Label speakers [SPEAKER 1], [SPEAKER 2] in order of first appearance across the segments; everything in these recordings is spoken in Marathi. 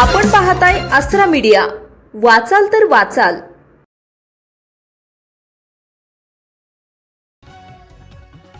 [SPEAKER 1] आपण पाहताय आसरा मीडिया, वाचाल तर वाचाल।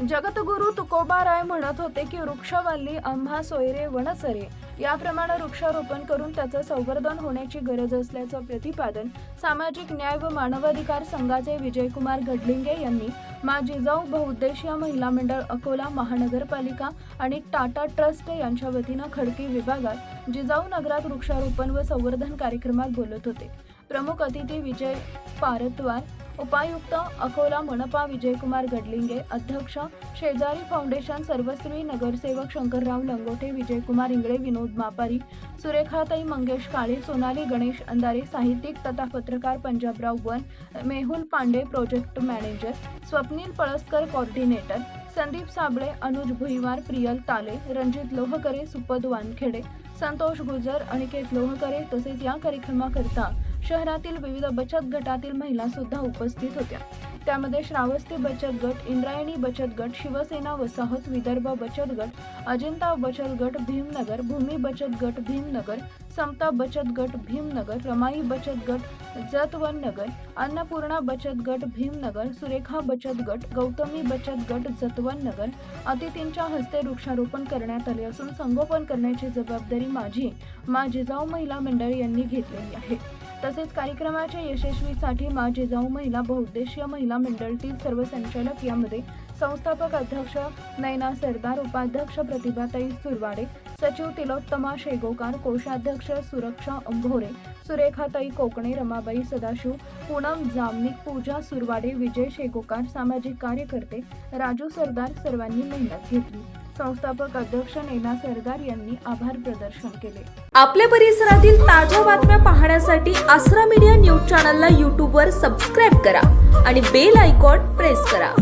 [SPEAKER 2] जगद्गुरु तुकोबाराय म्हणत होते की वृक्षवल्ली आम्हा सोयरे वनचरे, याप्रमाणे वृक्षारोपण करून त्याचं संवर्धन होण्याची गरज असल्याचं प्रतिपादन सामाजिक न्याय व मानवाधिकार संघाचे विजयकुमार गडलिंगे यांनी मा जिजाऊ बहुउद्देशीय महिला मंडळ अकोला महानगरपालिका आणि टाटा ट्रस्ट यांच्या वतीनं खडकी विभागात जिजाऊ नगरात वृक्षारोपण व संवर्धन कार्यक्रमात बोलत होते। प्रमुख अतिथी विजय पारतवार, उपायुक्त अकोला मनपा विजयकुमार गडलिंगे, अध्यक्ष शेजारी फाउंडेशन सर्वश्री नगरसेवक शंकरराव लंगोटे, विजयकुमार इंगळे, विनोद मापारी, सुरेखाताई मंगेश काळे, सोनाली गणेश अंधारे, साहित्यिक तथा पत्रकार Panjabrao Van, Mehul Pande project manager, Swapnil Palaskar coordinator, Sandeep Sable, Anuj Bhuiwar, Priyal Tale, Ranjit Lohkare, सुपद Wankhede, Santosh गुजर, अनिकेत लोहकरे तसेच या कार्यक्रमाकरता शहरातील विविध बचत गटातील महिला सुद्धा उपस्थित होत्या। त्यामध्ये श्रावस्ती बचत गट, इंद्रायणी बचत गट, शिवसेना वसाहत, विदर्भ बचत गट, अजिंता बचत गट भीमनगर, भूमी बचत गट भीमनगर, समता बचत गट भीमनगर, रमाई बचत गट जतवननगर, अन्नपूर्णा बचत गट भीमनगर, सुरेखा बचत गट, गौतमी बचत गट जतवननगर। अतिथींच्या हस्ते वृक्षारोपण करण्यात आले असून संगोपन करण्याची जबाबदारी माझी मा जिजाऊ महिला मंडळ यांनी घेतलेली आहे। तसेच कार्यक्रमाच्या यशस्वीसाठी मा जिजाऊ महिला बहुउद्देशीय महिला मंडळातील सर्व संचालक, यामध्ये संस्थापक अध्यक्ष नैना सरदार, उपाध्यक्ष प्रतिभाताई सुरवाडे, सचिव तिलोत्तमा शेगोकार, कोषाध्यक्ष सुरक्षा अंभोरे, सुरेखाताई कोकणे, रमाबाई सदाशिव, पूनम जामनिक, पूजा सुरवाडे, विजय शेगोकार, सामाजिक कार्यकर्ते राजू सरदार सर्वांनी मेहनत घेतली। संस्थापक अध्यक्ष नैना सरदार यांनी आभार प्रदर्शन केले।
[SPEAKER 1] आपल्या परिसरातील ताज्या बातम्या पाहण्यासाठी आसरा मीडिया न्यूज चॅनलला YouTube वर सबस्क्राईब करा आणि बेल आयकॉन प्रेस करा।